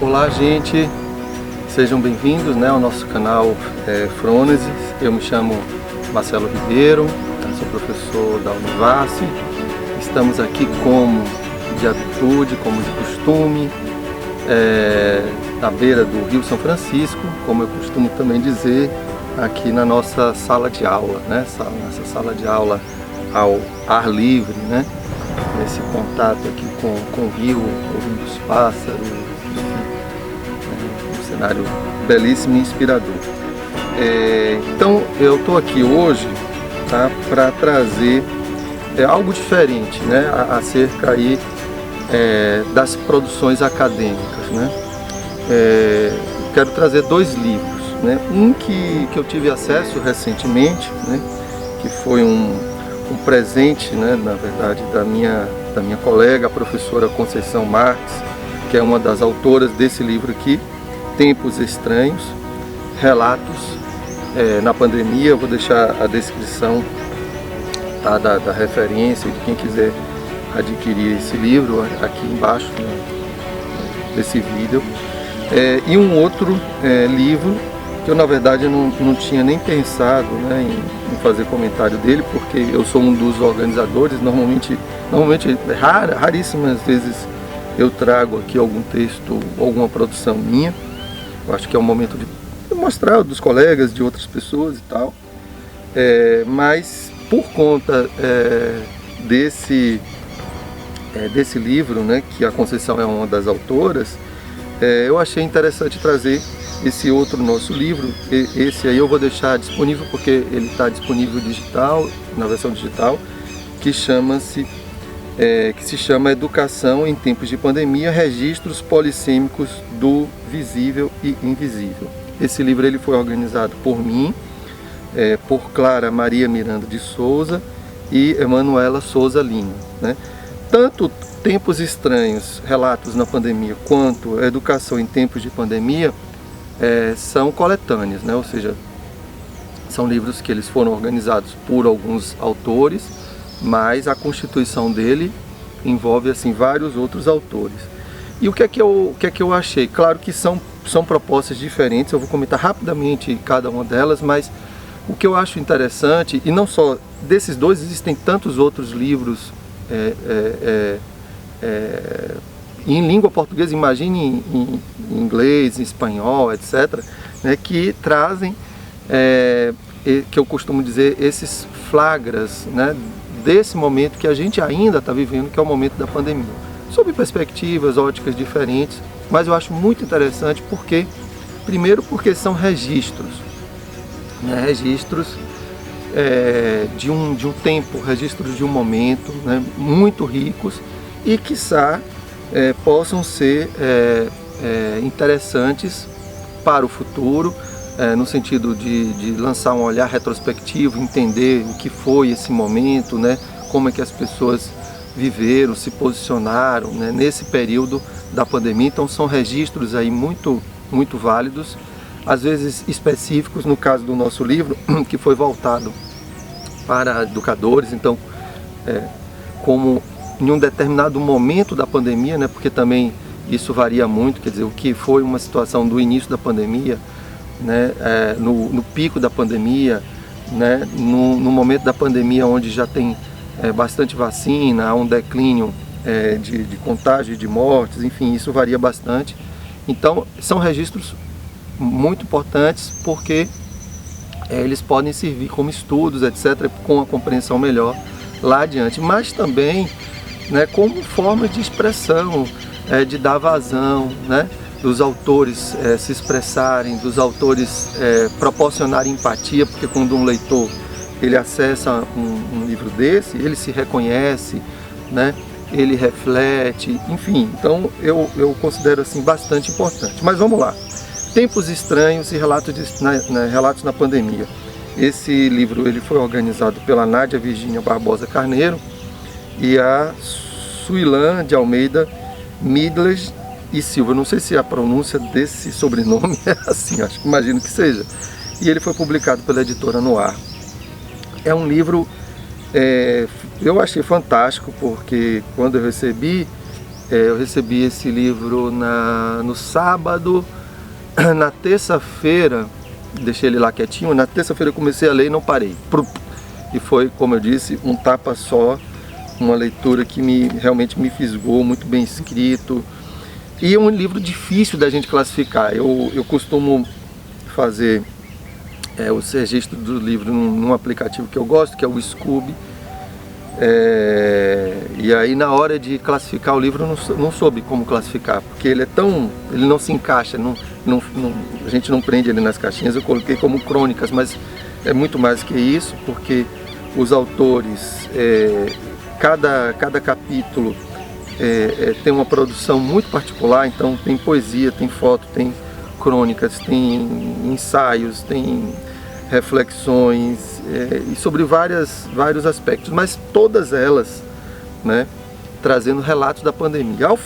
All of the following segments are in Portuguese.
Olá, gente, sejam bem-vindos, ao nosso canal Frônesis. Eu me chamo Marcelo Ribeiro, sou professor da Univasse. Estamos aqui como de habitude, como de costume, na beira do Rio São Francisco, como eu costumo também dizer, aqui na nossa sala de aula, nessa sala de aula ao ar livre, nesse contato aqui com o rio, ouvindo os pássaros, um cenário belíssimo e inspirador. Então eu estou aqui hoje, para trazer algo diferente, acerca aí das produções acadêmicas, quero trazer dois livros, um que eu tive acesso recentemente, que foi um presente, na verdade, da minha colega, a professora Conceição Marques, que é uma das autoras desse livro aqui, Tempos Estranhos, Relatos na Pandemia. Eu vou deixar a descrição da referência de quem quiser adquirir esse livro aqui embaixo desse vídeo. E um outro livro que eu, na verdade, não tinha nem pensado em fazer comentário dele, porque eu sou um dos organizadores. Normalmente raríssimas vezes eu trago aqui algum texto, alguma produção minha. Eu acho que é o momento de mostrar dos colegas, de outras pessoas e tal. Mas por conta desse livro, que a Conceição é uma das autoras, eu achei interessante trazer esse outro nosso livro. Esse aí eu vou deixar disponível, porque ele está disponível digital, na versão digital, que se chama Educação em Tempos de Pandemia, Registros Polissêmicos do Visível e Invisível. Esse livro ele foi organizado por mim, por Clara Maria Miranda de Souza e Emanuela Souza Lima. Tanto Tempos Estranhos, Relatos na Pandemia, quanto Educação em Tempos de Pandemia são coletâneas, ou seja, são livros que eles foram organizados por alguns autores, mas a constituição dele envolve assim vários outros autores. E o que é que eu achei? Claro que são propostas diferentes, eu vou comentar rapidamente cada uma delas, mas o que eu acho interessante, e não só desses dois, existem tantos outros livros em língua portuguesa, imagine em inglês, em espanhol, etc., que trazem, que eu costumo dizer, esses flagras, desse momento que a gente ainda está vivendo, que é o momento da pandemia, sob perspectivas, óticas diferentes, mas eu acho muito interessante porque, primeiro, porque são registros, registros de um tempo, registros de um momento, muito ricos e, quiçá, possam ser interessantes para o futuro, no sentido de lançar um olhar retrospectivo, entender o que foi esse momento, como é que as pessoas viveram, se posicionaram nesse período da pandemia. Então são registros aí muito, muito válidos, às vezes específicos, no caso do nosso livro, que foi voltado para educadores. Então, como em um determinado momento da pandemia, porque também isso varia muito, quer dizer, o que foi uma situação do início da pandemia, no pico da pandemia, no momento da pandemia onde já tem bastante vacina, há um declínio de contágio e de mortes, enfim, isso varia bastante. Então são registros muito importantes porque eles podem servir como estudos, etc., com a compreensão melhor lá adiante, mas também como forma de expressão, de dar vazão, dos autores se expressarem, dos autores proporcionarem empatia, porque quando um leitor ele acessa um livro desse, ele se reconhece, ele reflete, enfim. Então eu considero assim bastante importante. Mas vamos lá. Tempos Estranhos e Relatos na Pandemia. Esse livro ele foi organizado pela Nádia Virgínia Barbosa Carneiro e a Suilã de Almeida Midles e Silva. Não sei se a pronúncia desse sobrenome é assim, imagino que seja. E ele foi publicado pela editora Noir. É um livro, eu achei fantástico, porque quando eu recebi, Eu recebi esse livro no sábado. Na terça-feira, deixei ele lá quietinho, na terça-feira eu comecei a ler e não parei. E foi, como eu disse, um tapa só, uma leitura que realmente me fisgou, muito bem escrito. E é um livro difícil da gente classificar. Eu costumo fazer os registros do livro num aplicativo que eu gosto, que é o Scoob. E aí na hora de classificar o livro eu não soube como classificar, porque ele não se encaixa, a gente não prende ele nas caixinhas. Eu coloquei como crônicas, mas é muito mais que isso, porque os autores, cada capítulo tem uma produção muito particular. Então tem poesia, tem foto, tem crônicas, tem ensaios, tem reflexões e sobre vários aspectos, mas todas elas, né, trazendo relatos da pandemia. Ao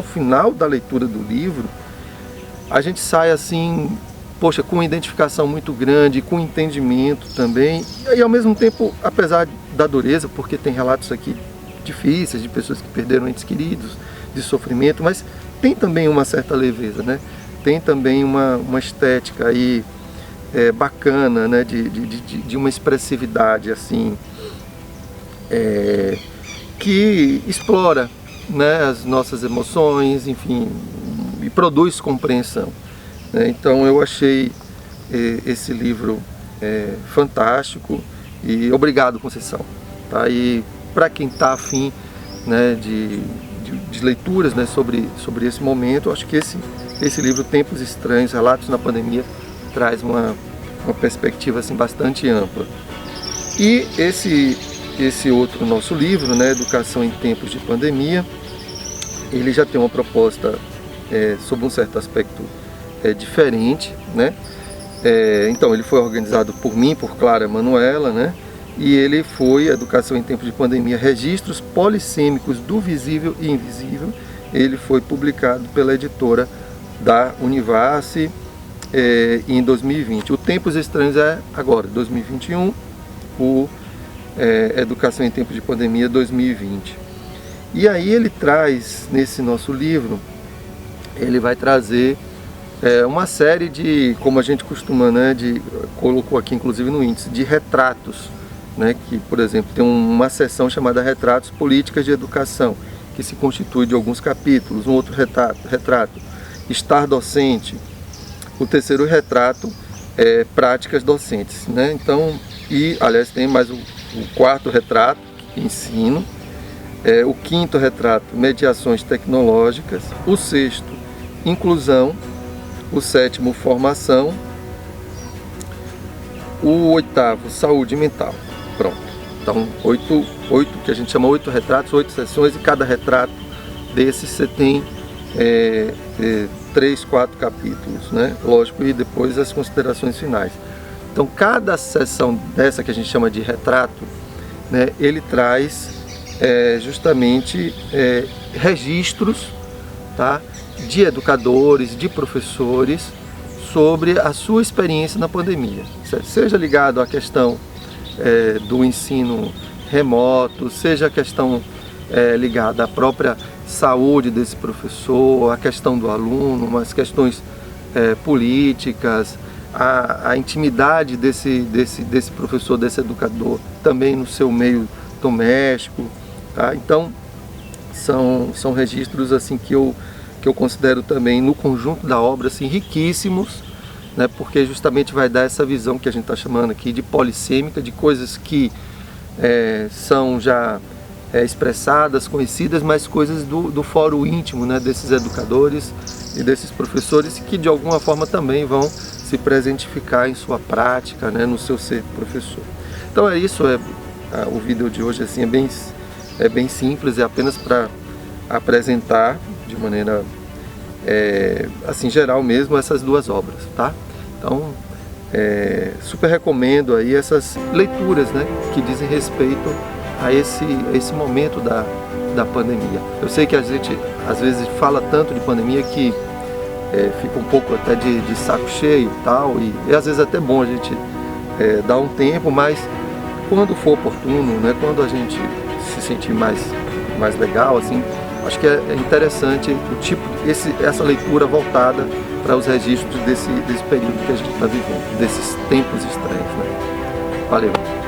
final da leitura do livro, a gente sai assim, poxa, com uma identificação muito grande, com entendimento também, e ao mesmo tempo, apesar da dureza, porque tem relatos aqui difíceis de pessoas que perderam entes queridos, de sofrimento, mas tem também uma certa leveza, né? Tem também uma estética aí bacana, né? de uma expressividade assim, que explora, né, as nossas emoções, enfim, e produz compreensão, né? Então eu achei esse livro fantástico, e obrigado, Conceição, tá? E para quem está afim, né, de leituras, né, sobre esse momento, acho que esse livro, Tempos Estranhos, Relatos na Pandemia, traz uma perspectiva assim, bastante ampla. E esse outro nosso livro, né, Educação em Tempos de Pandemia, ele já tem uma proposta sobre um certo aspecto diferente, né? Então ele foi organizado por mim, por Clara Manuela, né? E ele foi Educação em Tempos de Pandemia, Registros Polissêmicos do Visível e Invisível. Ele foi publicado pela editora da Univace em 2020. O Tempos Estranhos é agora, 2021, o Educação em Tempos de Pandemia 2020. E aí ele traz, nesse nosso livro, ele vai trazer uma série de, como a gente costuma, né, colocou aqui inclusive no índice, de retratos, né, que, por exemplo, tem uma seção chamada Retratos Políticas de Educação, que se constitui de alguns capítulos. Um outro retrato, Estar Docente. O terceiro retrato, Práticas Docentes, né? Então, e aliás tem mais o quarto retrato, Ensino. O quinto retrato, Mediações Tecnológicas. O sexto, Inclusão. O sétimo, Formação. O oitavo, Saúde Mental. Pronto. Então, oito que a gente chama 8 retratos, 8 sessões, e cada retrato desses você tem 3, 4 capítulos, né? Lógico, e depois as considerações finais. Então, cada sessão dessa que a gente chama de retrato, né, ele traz justamente registros, tá, de educadores, de professores, sobre a sua experiência na pandemia, seja ligado à questão do ensino remoto, seja a questão ligada à própria saúde desse professor, a questão do aluno, umas questões políticas, a intimidade desse professor, desse educador, também no seu meio doméstico, tá? Então são registros assim que eu considero também, no conjunto da obra, assim, riquíssimos, né, porque justamente vai dar essa visão que a gente está chamando aqui de polissêmica, de coisas que são já expressadas, conhecidas, mas coisas do fórum íntimo, né, desses educadores e desses professores, que de alguma forma também vão se presentificar em sua prática, né, no seu ser professor. Então é isso, o vídeo de hoje assim, é bem simples, é apenas para apresentar de maneira assim, geral mesmo, essas duas obras, tá? Então super recomendo aí essas leituras, né, que dizem respeito a esse momento da pandemia. Eu sei que a gente às vezes fala tanto de pandemia que fica um pouco até de saco cheio e tal, e às vezes é até bom a gente dar um tempo, mas quando for oportuno, né, quando a gente se sentir mais legal, assim, acho que é interessante o tipo, essa leitura voltada para os registros desse período que a gente está vivendo, desses tempos estranhos, né? Valeu!